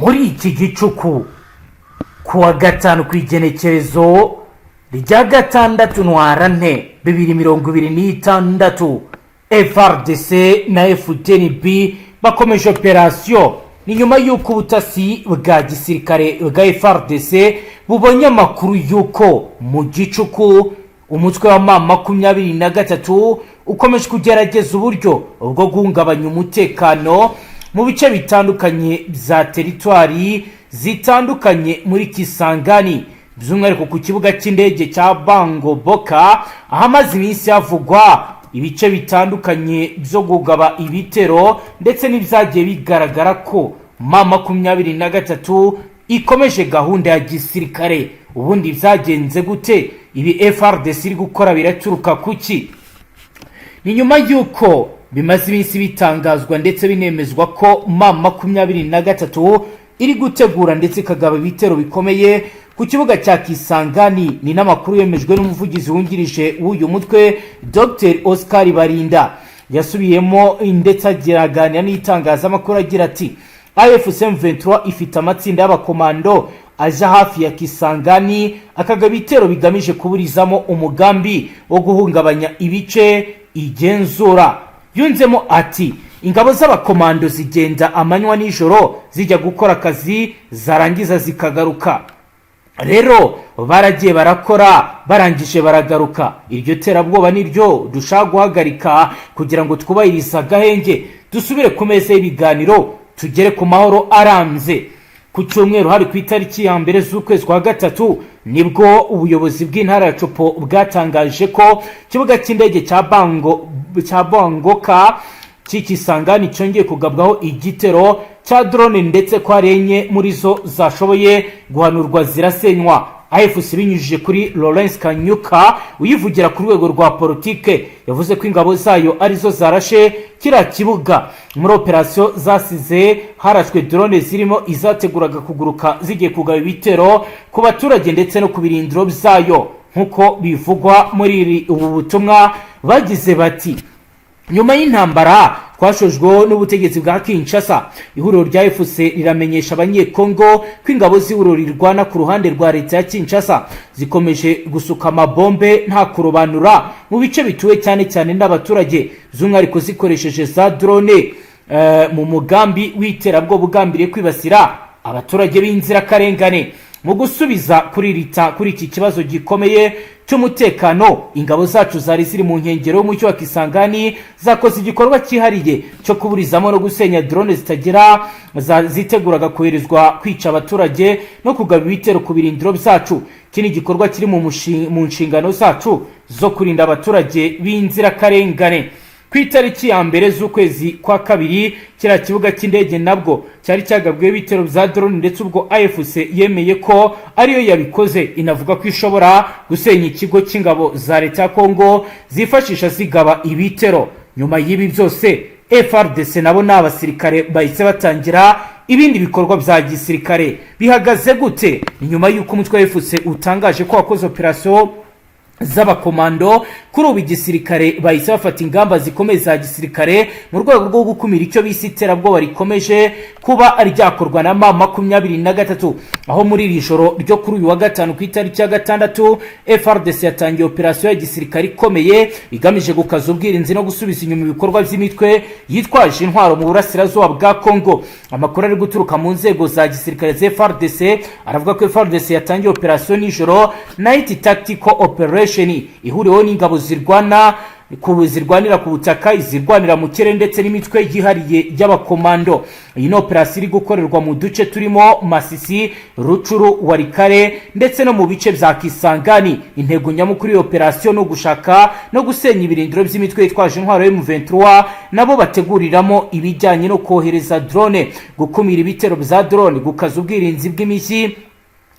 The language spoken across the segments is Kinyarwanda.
muri iki gicuku kuwa gatanu kw'igenekerezo rya gatandatu ntwarante 2026 Fardc na FDNB bakomeje operation ni nyuma y'uko ubutasi bwa gisirikare bwa Fardc bubonye amakuru y'uko mu Gicuku umutwe wa M23 ukomeje kugerageza uburyo bwo guhungabanya umutekano mu bice bitandukanye za teritwari zitandukanye muri Kisangani, by'umwihariko ku kibuga cy'indege cya Boka ahamaze iminsi havugwa ibice bitandukanye byo kugaba ibitero ndetse n'ibyagiye bigaragara ko M23 ikomeje gahunda ya gisirikare. Ubundi byagenze gute? Ibi Fardc iri gukora biraturuka kuki? Ni nyuma y'uko bimaze iminsi bitangazwa ndetse binemezwa ko M23 iri gutegura ndetse ikagaba ibitero bikomeye ku kibuga cya Kisangani. Ni n'amakuru yemejwe n'umuvugizi wungirije w'uyu mutwe Dr Oscar Barinda. Yasubiyemo ndetse agiraganira n'itangazamakuru agira ati AFC M23 ifite amatsinda y'abakomando aja hafi ya Kisangani akagaba ibitero bigamije kuburizamo umugambi wo guhungabanya ibice igenzura. Yunzemo ati ingabo z'abakomando zigenda amanywa nijoro zijya gukora akazi zarangiza zikagaruka. Rero baragiye barakora barangije baragaruka. Iryo terabwoba niryo dushaka guhagarika kugira ngo twubahiriza gahenge dusubire ku meza y'ibiganiro tugere ku mahoro arambye. Ku cyumweru hari ku itariki ya mbere z'ukwezi kwa gatatu nibwo ubuyobozi bw'intara ya Copo bwatangaje ko kibuga cy'indege cya Bangoka Kisangani cyongeye kugabwaho igitero cya drone ndetse ko arenye muri zo zashoboye guhanurwa zirasenywa. AFC binyujije kuri Lawrence Kanyuka uyivugira ku rwego rwa Politique yavuze ko ingabo zayo arizo zarashe kira kibuga. Muri operation zasize harashwe drone zirimo izateguraga kuguruka zigiye kugaba ibitero ku baturage ndetse no ku birindiro byayo nkuko bivugwa muri ubu butumwa. Bagize bati nyuma y'intambara twashojwe n'ubutegetsi bwa Kinshasa, ihuriro rya FC riramenyesha abanyekongo ko ingabo z'ihuriro rirwana ku ruhande rwa leta ya Kinshasa zikomeje gusuka amabombe nta kurobanura mu bice bituwe cyane cyane n'abaturage, by'umwihariko zikoresheje za drone mu mugambi w'iterabwoba bugambiriye kwibasira abaturage b'inzirakarengane. Mu gusubiza kuri iki kibazo gikomeye cy'umutekano, ingabo zacu zari ziri mu nkengero y'umujyi wa Kisangani zakoze igikorwa cyihariye cyo kuburizamo no gusenya drone ziteguraga koherezwa kwica abaturage no kugaba ibitero ku birindiro byacu. Kini gikorwa kiri mu nshingano zacu zo kurinda abaturage b'inzirakarengane. Ku itariki ya mbere z'ukwezi kwa kabiri kira kibuga cy'indege nabwo cyari cyagabwe ibitero bya drone ndetse ubwo AFC yemeye ko ariyo yabikoze, inavuga ko ishobora gusenya ikigo cy'ingabo za leta ya Kongo zifashisha zigaba ibitero. Nyuma y'ibi byose Fardc nabo n'abasirikare bahise batangira ibindi bikorwa bya gisirikare. Bihagaze gute? Ni nyuma y'uko umutwe wa AFC utangaje ko wakoze operation z'abakomando kuri ubu igisirikare bahise bafata ingamba zikomeye za gisirikare mu rwego rwo gukumira icyo bise iterabwoba rikomeje kuba ryakorwa na M23, aho muri iri joro ryo kuri uyu wa gatanu ku itariki ya gatandatu Fardc yatangiye operation ya gisirikare ikomeye igamije gukaza ubwirinzi no gusubiza inyuma ibikorwa by'imitwe yitwaje intwaro mu burasirazuba bwa Kongo. Amakuru ari guturuka mu nzego za gisirikare za Fardc aravuga ko Fardc yatangiye operation nijoro Night Tactical Operation ihuriweho n'ingabo zirwanira ku butaka, izirwanira mu kirere ndetse n'imitwe yihariye y'abakomando. Iyi no operation iri gukorerwa mu duce turimo Masisi, Rucuru, Warikare ndetse no mu bice bya Kisangani. Intego nyamukuru ya operation no gushaka no gusenya ibirindiro by'imitwe yitwaje intwaro ya M23 nabo bateguriramo ibijyanye no kohereza drone, gukumira ibitero bya drone, gukaza ubwirinzi bw'imijyi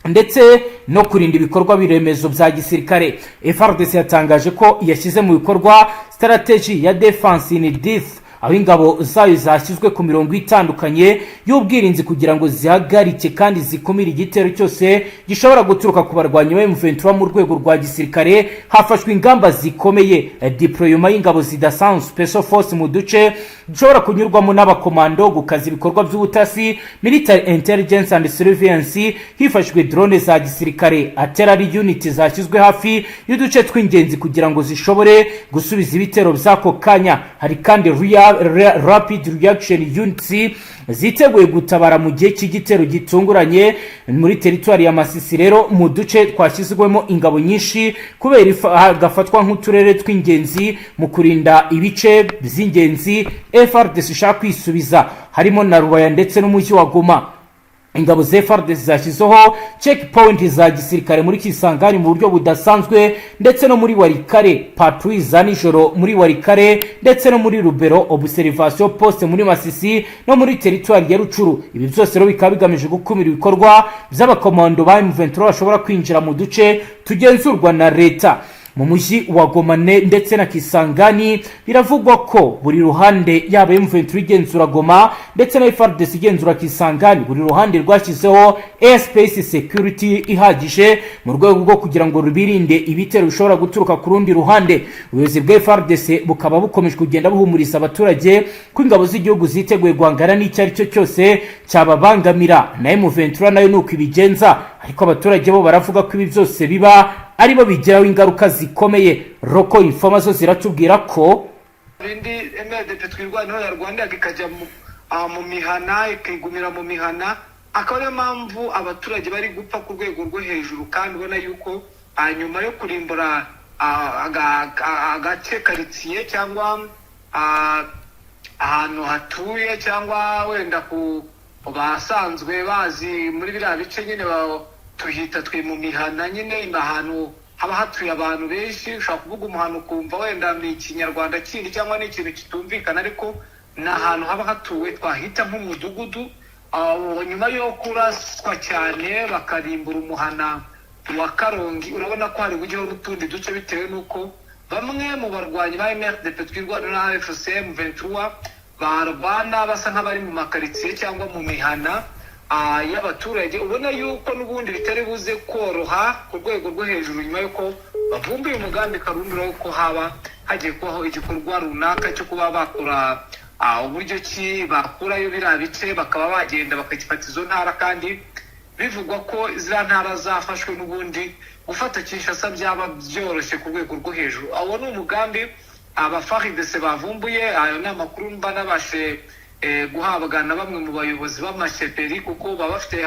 ndetse no kurinda ibikorwa biremezo bya gisirikare. Fardc yatangaje ko yashyize mu bikorwa strategy ya defense in depth aho ingabo zayo zashyizwe ku mirongo itandukanye y'ubwirinzi kugira ngo zihagarike kandi zikumire igitero cyose gishobora guturuka ku barwanyi ba M23 mu rwego rwa gisirikare. Hafashwe ingamba zikomeye, deployement y'ingabo zidasanzwe special force mu duce dushobora kunyurwamo n'abakomando, gukaza ibikorwa by'ubutasi military intelligence and surveillance, hifashwe drone za gisirikare, artillery unit zashyizwe hafi y'uduce tw'ingenzi kugira ngo zishobore gusubiza ibitero by'ako kanya. Hari kandi rapid reaction units ziteguye gutabara mu gihe cy'igitero gitunguranye muri teritwari ya Masisi. Rero mu duce twashyizwemo ingabo nyinshi kubera gafatwa nk'uturere tw'ingenzi mu kurinda ibice by'ingenzi Fardc ishaka kwisubiza, harimo na Rubaya ndetse n'umujyi wa Goma. Ingabo za Fardc zashyizeho checkpoint za gisirikare muri Kisangani mu buryo budasanzwe, ndetse no muri Warikare, patrouille za nijoro muri Warikare, ndetse no muri Rubero, observation poste muri Masisi no muri teritwari ya Rucuru. Ibi byose rero bikaba bigamije gukumira ibikorwa by'abakomando ba M23 bashobora kwinjira mu duce tugenzurwa na leta. Mu mujyi wa Goma ndetse na Kisangani biravugwa ko buri ruhande, yaba M23 igenzura Goma ndetse na Fardc igenzura Kisangani, buri ruhande rwashyizeho airspace security ihagije mu rwego rwo kugira ngo rubirinde ibitero bishobora guturuka ku rundi ruhande. Ubuyobozi bwa Fardc bukaba bukomeje kugenda buhumuriza abaturage ko ingabo z'igihugu ziteguye guhangana n'icyo ari cyo cyose cyababangamira, na M23 nayo nuko ibigenza. Ariko abaturage bo baravuga ko ibi byose biba aribo bigiraho ingaruka zikomeye. Roko informa zo ziratubwira ko bindi MDP twirwanaho ya Rwanda ikajya mu mihana, ikigumira mu mihana, akaba ariyo mpamvu abaturage bari gupfa ku rwego rwo hejuru. Kandi ubona yuko nyuma yo kurimbura agace karitsiye cyangwa ahantu hatuye cyangwa wenda ku basanzwe bazi muri biriya bice nyine tuhita twe mu mihana, nyine ahantu haba hatuye abantu benshi. Ushobora kuvuga umuhano ukumva wenda ni ikinyarwanda kindi cyangwa ni ikintu kitumvikana, ariko ni ahantu haba hatuwe twahita nk'umudugudu. Nyuma yo kuraswa cyane bakarimbura umuhana wa Karongi, urabona ko hari bugiho n'utundi duce bitewe n'uko bamwe mu barwanyi ba MRDP twirwana na AFCM 23 barwana basa nk'abari mu makaritsiye cyangwa mu mihana y'abaturage. Ubona yuko n'ubundi bitari buze koroha ku rwego rwo hejuru nyuma yuko bavumbuye umugambi karundura ko haba hagiye kubaho igikorwa runaka cyo kuba bakora uburyo ki bakurayo biriya bice bakaba bagenda bakagifata izo ntara, kandi bivugwa ko ziriya ntara zafashwe n'ubundi gufata Kinshasa byaba byoroshye ku rwego rwo hejuru. Awo ni umugambi Fardc bavumbuye. Ayo ni amakuru mba nabashe guhabwa na bamwe mu bayobozi b'amasheperi, kuko baba bafite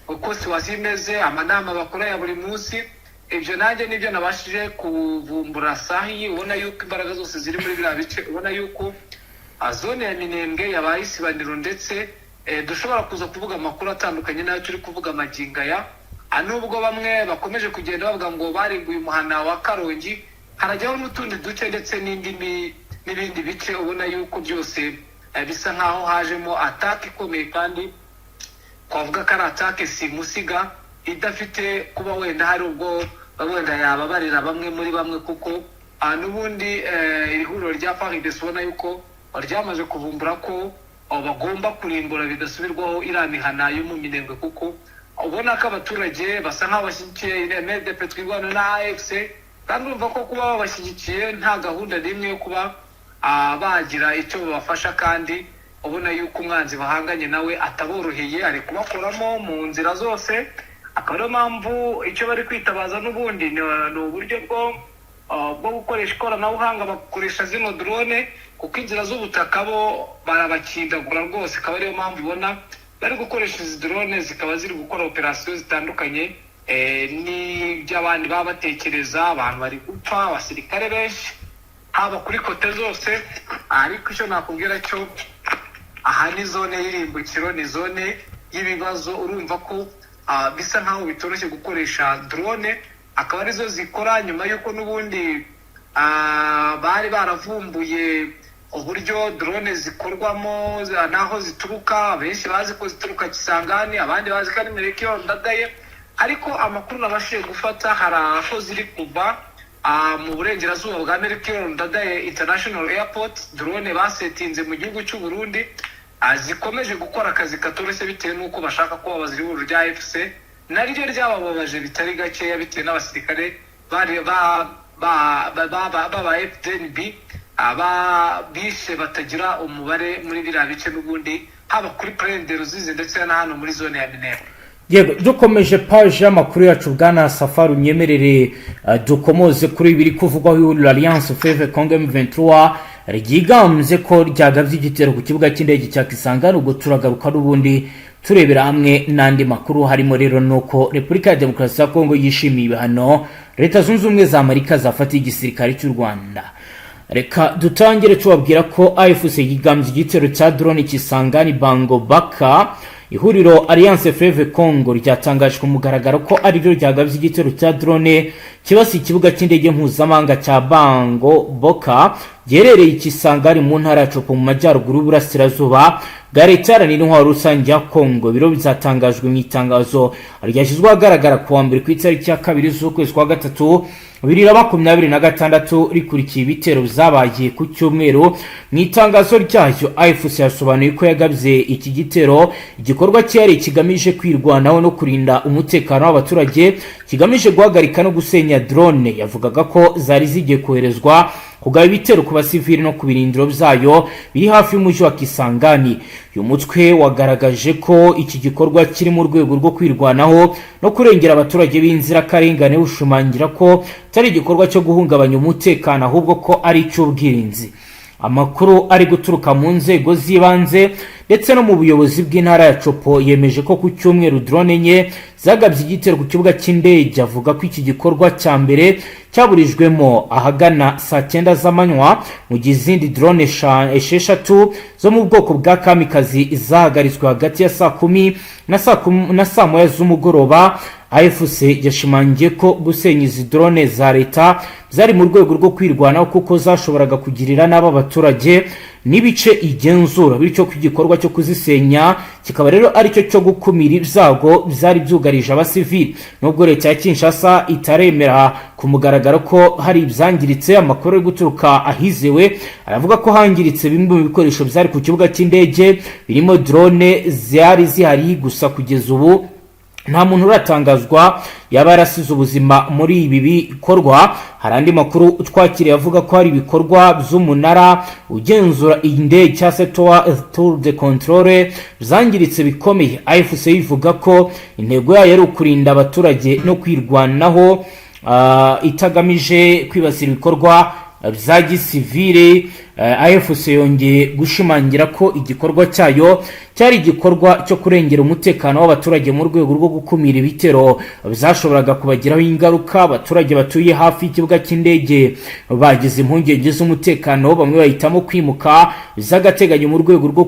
uko situwasiyo imeze, amanama bakora ya buri munsi. Ibyo nanjye nibyo nabashije kuvumbura sahi. Ubona yuko imbaraga zose ziri muri biriya bice, ubona yuko zone ya Minembwe yabaye isibaniro, ndetse dushobora kuza kuvuga amakuru atandukanye nayo turi kuvuga maginga ya nubwo bamwe bakomeje kugenda bavuga ngo barimbuye umuhana wa Karongi, harajyaho n'utundi duce ndetse n'ibindi bice. Ubona yuko byose bisa nkaho hajemo atake ikomeye, kandi twavuga ko ari atake simusiga idafite kuba wenda hari ubwo wenda yababarira bamwe muri bamwe, kuko n'ubundi iri huriro rya Fardc ubona yuko ryamaze kuvumbura ko bagomba kurimbura bidasubirwaho iriya mihana yo mu Minembwe, kuko ubona ko abaturage basa nk'aho bashyigikiye MDP twirwana na AFC, kandi urumva ko kuba babashyigikiye nta gahunda n'imwe yo kuba bagira icyo babafasha, kandi ubona yuko umwanzi bahanganye nawe ataboroheye, ari kubakoramo mu nzira zose. Akaba ariyo mpamvu icyo bari kwitabaza n'ubundi ni uburyo bwo gukoresha ikoranabuhanga, bakoresha zino drone, kuko inzira z'ubutaka bo barabakindagura rwose. Akaba ariyo mpamvu ubona bari gukoresha izi drone, zikaba ziri gukora operasiyo zitandukanye n'iby'abandi baba batekereza. Abantu bari gupfa, abasirikare benshi, haba kuri kote zose. Ariko icyo nakubwira cyo, aha ni zone y'irimbukiro, ni zone y'ibibazo. Urumva ko bisa nkaho bitoroshye gukoresha drone, akaba arizo zikora nyuma yuko n'ubundi bari baravumbuye uburyo drone zikorwamo naho zituruka. Benshi bazi ko zituruka Kisangani, abandi bazi ko ari Mereke ndadaye, ariko amakuru nabashije gufata hari aho ziri kuva mu burengerazuba bwa Melchior Ndadaye International Airport, drone basetinze mu gihugu cy'u Burundi zikomeje gukora akazi katoroshye bitewe n'uko bashaka ko abazi b'uru rya AFC naryo ryabababaje bitari gakeya bitewe n'abasirikare bari ba FDNB bishe batagira umubare muri biriya bice n'ubundi haba kuri Prende Ruzizi ndetse na hano muri zone ya Minembwe. Yego, dukomeje page y'amakuru yacu bwana Safari unyemerere dukomoze kuri ibiri kuvugwaho l'Alliance Fleuve Congo M23 ryigambye ko ryagavye igitero ku kibuga cy'indege cya Kisangani. Ubwo turagaruka n'ubundi turebera hamwe n'andi makuru harimo rero nuko Repubulika ya Demokarasi ya Kongo yishimiye ibihano Leta Zunze Ubumwe za Amerika zafatiye igisirikare cy'u Rwanda. Reka dutangire tubabwira ko AFC yigambye igitero cya drone Kisangani Bango Baka. Ihuriro Alliance Fleuve Congo ryatangaje ku mugaragaro ko ari ryo ryagavye igitero cya drone kibasi ikibuga cy'indege mpuzamahanga cya Bango Boka gerereye Kisangani mu ntara ya Copo mu majyaruguru y'Uburasirazuba bwa Leta Iharanira Rusange ya Congo. Biro bizatangajwe mu itangazo ryashyizwe ahagaragara ku wa mbere ku itariki ya 2 z'ukwezi kwa gatatu 2026 rikurikiye ibitero byabaye ku cyumweru. Mu itangazo ryayo AFC yasobanuye ko yagabye iki gitero igikorwa cyari kigamije kwirwanaho no kurinda umutekano w'abaturage, kigamije guhagarika no gusenya drone yavugaga ko zari zigiye koherezwa kugaba ibitero ku basivili no ku birindiro byayo biri hafi y'umujyi wa Kisangani. Uyu mutwe wagaragaje ko iki gikorwa kiri mu rwego rwo kwirwanaho no kurengera abaturage b'inzirakarengane, ushumangira ko atari igikorwa cyo guhungabanya umutekano ahubwo ko ari icy'ubwirinzi. Amakuru ari guturuka mu nzego z'ibanze ndetse no mu buyobozi bw'intara ya Copo yemeje ko ku cyumweru drone nye zagabye igitero ku kibuga cy'indege. Avuga ko iki gikorwa cya mbere cyaburijwemo ahagana saa 9 z'amanywa mu gihe izindi drone 6 zo mu bwoko bwa kamikazi zahagaritswe hagati ya saa 10 na saa 1 z'umugoroba. AFC yashimangiye ko gusenya izi drone za leta zari mu rwego rwo kwirwanaho kuko zashoboraga kugirira n'aba baturage n'ibice igenzura, bityo ku gikorwa cyo kuzisenya kikaba rero ari cyo cyo gukumira ibyago byari byugarije abasivili. Nubwo leta ya Kinshasa itaremera ku mugaragaro ko hari ibyangiritse, amakuru yo guturuka ahizewe aravuga ko hangiritse bimwe mu bikoresho byari ku kibuga cy'indege birimo drone zari zihari. Gusa kugeza ubu nta muntu uratangazwa yaba yarasize ubuzima muri ibi bikorwa. Hari andi makuru twakiriye avuga ko hari ibikorwa by'umunara ugenzura indege cya tour de contrôle zangiritse bikomeye. AFC ivuga ko intego yayo ari ukurinda abaturage no kwirwanaho itagamije kwibasira ibikorwa bya gisivile. AFC yongeye gushimangira ko igikorwa cyayo cyari igikorwa cyo kurengera umutekano w'abaturage mu rwego rwo gukumira ibitero byashoboraga kubagiraho ingaruka. Abaturage batuye hafi y'ikibuga cy'indege bagize impungenge z'umutekano, bamwe bahitamo kwimuka by'agateganyo mu rwego rwo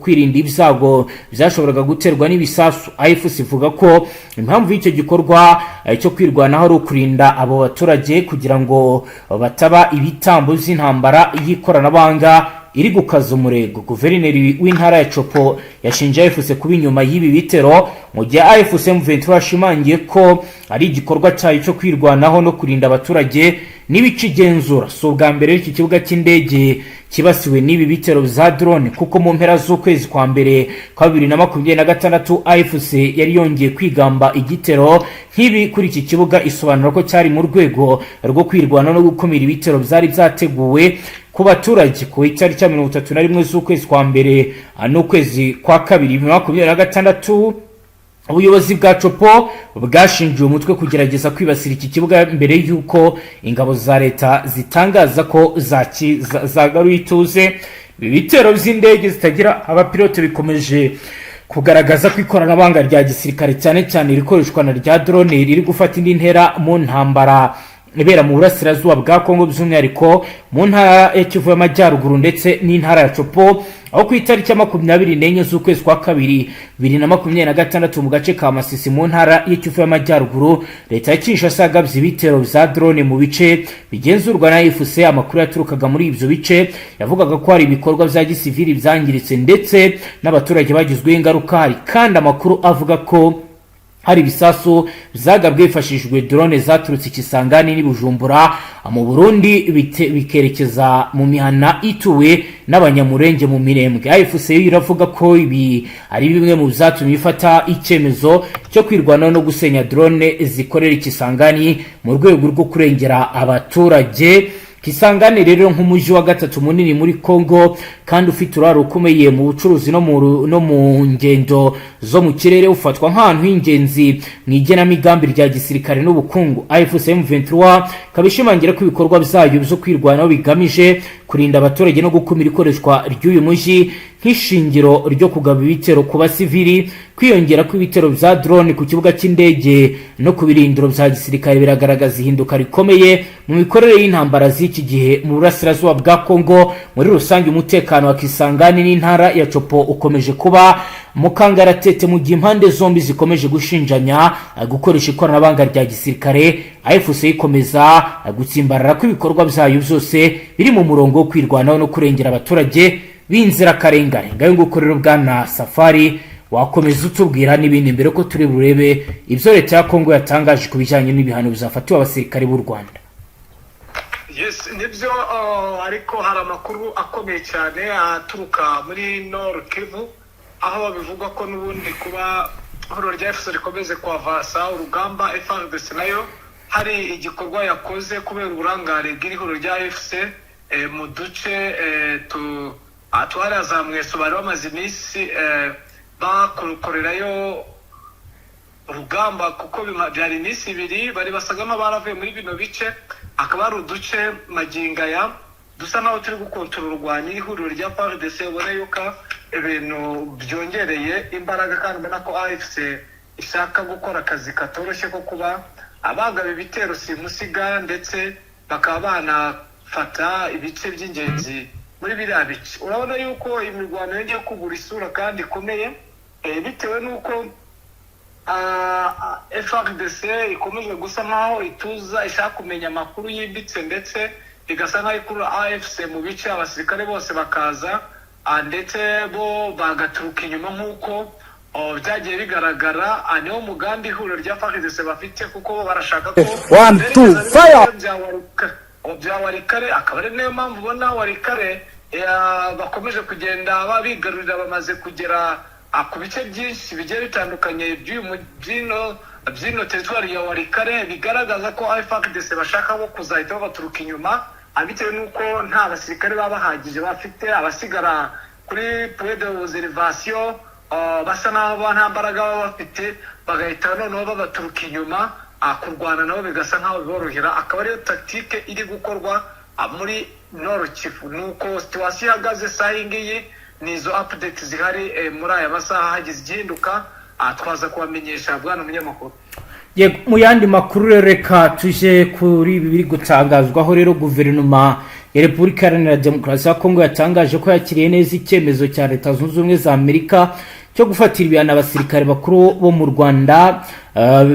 kwirinda ibyago byashoboraga guterwa n'ibisasu. AFC ivuga ko impamvu y'icyo gikorwa cyo kwirwanaho ari ukurinda abo baturage kugira ngo bataba ibitambo by'intambara y'ikoranabuhanga iri gukaza umurego. Guverineri w'intara ya Copo yashinje AFC kuba inyuma y'ibi bitero, mu gihe AFC M23 yashimangiye ko ari igikorwa cyayo cyo kwirwanaho no kurinda abaturage n'ibice igenzura. So bwa mbere iki kibuga cy'indege kibasiwe n'ibi bitero za drone, kuko mu mpera z'ukwezi kwa mbere kwa 2026 AFC yari yongeye kwigamba igitero nk'ibi kuri iki kibuga, isobanura ko cyari mu rwego rwo kwirwana no gukumira ibitero byari byateguwe ku baturage ku itariki ya 31 z'ukwezi kwa mbere n'ukwezi kwa 2 2026. Ubuyobozi bwa Copo bwashingiye umutwe kugerageza kwibasira iki kibuga mbere y'uko ingabo za leta zitangaza ko zagaruye ituze. Ibitero by'indege zitagira abapilote bikomeje kugaragaza ko ikoranabuhanga rya gisirikare cyane cyane rikoreshwa na rya drone riri gufata indi ntera mu ntambara ibera mu burasirazuba bwa Kongo, by'umwihariko mu ntara ya Kivu y'Amajyaruguru ndetse n'intara ya Copo, aho ku itariki ya 24 z'ukwezi kwa 2 2026 mu gace ka Masisi mu ntara ya Kivu y'Amajyaruguru leta ya Kinshasa yagabye ibitero bya drone mu bice bigenzurwa na AFC. Amakuru yaturukaga muri ibyo bice yavugaga ko hari ibikorwa bya gisivili byangiritse ndetse n'abaturage bagizwe ingaruka. Hari kandi amakuru avuga ko hari ibisasu byagabwe hifashishijwe drone zaturutse Kisangani ni Bujumbura mu Burundi bikerekeza mu mihana ituwe n'abanyamurenge mu Mirembwe. AFC iravuga ko ibi ari bimwe mu byatumye ifata icyemezo cyo kwirwanaho no gusenya drone zikorera Kisangani mu rwego rwo kurengera abaturage. Kisangani rero nk'umujyi wa gatatu munini muri Kongo kandi ufite uraro ukomeye mu bucuruzi no mu ngendo zo mu kirere, ufatwa nk'ahantu h'ingenzi mu igenamigambi rya gisirikare n'ubukungu. AFC M23 kabishimangira ko ibikorwa byayo byo kwirwanaho bigamije kurinda abaturage no gukumira ikoreshwa ry'uyu mujyi nk'ishingiro ryo kugaba ibitero ku basivili. Kwiyongera kw'ibitero bya drone ku kibuga cy'indege no ku birindiro bya gisirikare biragaragaza ihinduka rikomeye mu mikorere y'intambara z'iki gihe mu burasirazuba bwa Kongo. Muri rusange umutekano wa Kisangani n'intara ya Chopo ukomeje kuba mukangaratete mu gihe impande zombi zikomeje gushinjanya gukoresha ikoranabuhanga rya gisirikare. AFC ikomeza gutsimbarara kw'ibikorwa byayo byose biri mu murongo wo kwirwanaho no kurengera abaturage b'inzirakarengane. Ngayo ngukorero bwana Safari wakomeza utubwira n'ibindi mbere ko turi burebe ibyo leta ya Kongo yatangaje ku bijyanye n'ibihano bizafatiwe abasirikare b'u Rwanda. Yes, nibyo ariko hari amakuru akomeye cyane aturuka muri Nord Kivu, aho bivuga ko n'ubundi kuba horo rya FARDC rikomeze kwavasa urugamba, FARDC nayo hari igikorwa yakoze kubera uburangare bw'ihoro rya FARDC mu duce twarazamuye bari bamaze iminsi bakorerayo urugamba, kuko byari iminsi ibiri bari basagama baravuye muri bino bice, akaba ari uduce magingaya dusa naho turi gukontorora urwanya ihuriro rya Fardc. ubona yuko ibintu byongereye imbaraga kandi ubona ko AFC ishaka gukora akazi katoroshye ko kuba abagaba ibitero simusiga ndetse bakaba banafata ibice by'ingenzi muri biriya bice. Urabona yuko imirwano yongeye kugura isura kandi ikomeye bitewe n'uko FARDC ikomeje gusa nkaho ituza ishaka kumenya amakuru yimbitse, ndetse igasa nkaho ikura AFC mu bice, abasirikare bose bakaza ndetse bo bagaturuka inyuma nk'uko byagiye bigaragara. Niwo mugambi ihuriro rya Fardc bafite, kuko barashaka ko bya Warikare, akaba ari nayo mpamvu ubona Warikare bakomeje kugenda babigarurira, bamaze kugera ku bice byinshi bigiye bitandukanye by'ino teritwari ya Warikare, bigaragaza ko FARDC bashaka ko kuzahita baturuka inyuma, bitewe n'uko nta basirikare baba bahagije bafite. Abasigara kuri point de observation basa n'aho nta mbaraga baba bafite, bagahita noneho babaturuka inyuma kurwana nabo bigasa nk'aho biborohera. Akaba ariyo tactique iri gukorwa muri Nord Kivu. Nuko situation ihagaze saa ngiyi, nizo update zihari muri aya masaha. Hagize igihinduka twaza kubamenyesha bwana munyamakuru. Mu yandi makuru reka tuje kuri ibi biri gutangazwaho rero. Guverinoma ya Repubulika Iharanira Demokarasi ya Kongo yatangaje ko yakiriye neza icyemezo cya Leta Zunze Ubumwe za Amerika cyo gufatira ibihano abasirikare bakuru bo mu Rwanda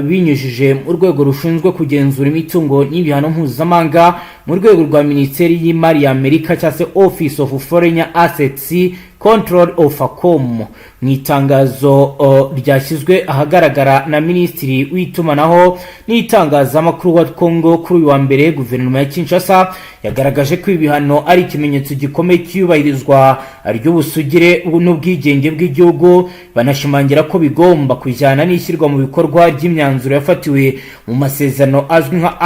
binyujije mu rwego rushinzwe kugenzura imitungo n'ibihano mpuzamahanga mu rwego rwa Minisiteri y'Imari ya Amerika cyangwa se Office of Foreign Assets Control of ACOM. Mu itangazo ryashyizwe ahagaragara na Minisitiri w'itumanaho n'itangazamakuru wa Kongo kuri uyu wa mbere, guverinoma ya Kinshasa yagaragaje ko ibihano ari ikimenyetso gikomeye cy'iyubahirizwa ry'ubusugire n'ubwigenge bw'igihugu. Banashimangira ko bigomba kujyana n'ishyirwa mu bikorwa ry'imyanzuro yafatiwe mu masezerano azwi nka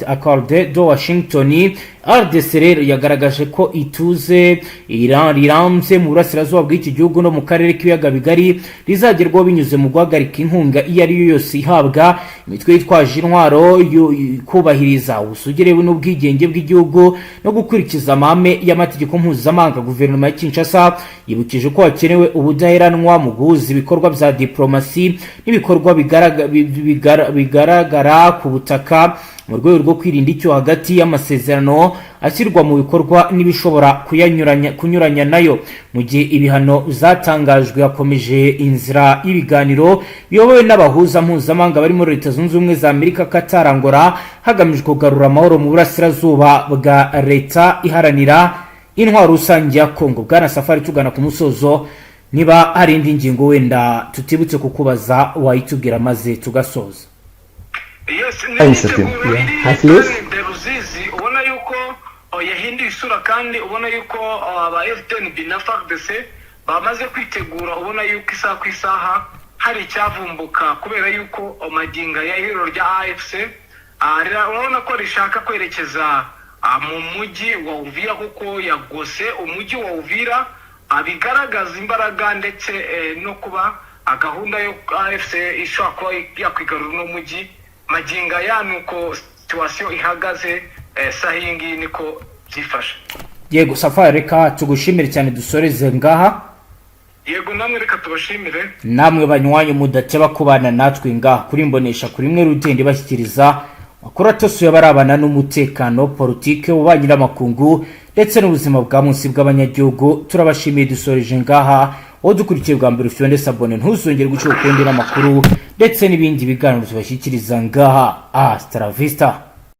Accord de Washington. RDC rero yagaragaje ko ituze rirambye mu burasirazuba bw'iki gihugu no mu karere k'ibiyaga bigari rizagerwaho binyuze mu guhagarika inkunga iyo ari yo yose ihabwa imitwe yitwaje intwaro, kubahiriza ubusugire n'ubwigenge bw'igihugu no gukurikiza amahame y'amategeko mpuzamahanga. Guverinoma ya Kinshasa yibukije ko hakenewe ubudaheranwa mu guhuza ibikorwa bya diplomasi n'ibikorwa bigaragara ku butaka mu rwego rwo kwirinda icyo hagati y'amasezerano ashyirwa mu bikorwa n'ibishobora kunyuranya nayo. Mu gihe ibihano zatangajwe, hakomeje inzira y'ibiganiro biyobowe n'abahuza mpuzamahanga barimo Leta Zunze Ubumwe za Amerika, Qatar, Angola, hagamijwe kugarura amahoro mu burasirazuba bwa Leta Iharanira Intwaro Rusange ya Kongo. Bwana Safari, tugana ku musozo niba hari indi ngingo wenda tutibutse kukubaza wayitubwira maze tugasoza. Yes, ni Ruzizi ubona yuko yahinduye isura kandi ubona yuko aba FDNB na Fardc bamaze kwitegura, ubona yuko isaha ku isaha hari icyavumbuka kubera yuko maginga ya hero rya AFC urabona ko rishaka kwerekeza mu mujyi wa Uvira, kuko yagose umujyi wa Uvira, bigaragaza imbaraga ndetse no kuba gahunda yo AFC ishobora kuba yakwigarura no mujyi maginga ya nuko situation ihagaze sahingi niko byifashe. Yego Safari, reka tugushimire cyane dusoreze ngaha. Yego namwe reka tubashimire, namwe banywanyi mudateba kubana natwe ngaha kuri mbonesha kuri mwe rutende bashyikiriza makuru atosuye barabana n'umutekano, politike, ububanyi n'amakungu ndetse n'ubuzima bwa munsi bw'abanyagihugu. Turabashimiye dusoreje ngaha. Odukurikiye bwa mbere ufite sabone ntuzongere gucyo kundi n'amakuru ndetse n'ibindi biganiro tubashyikiriza ngaha. Hasta la vista.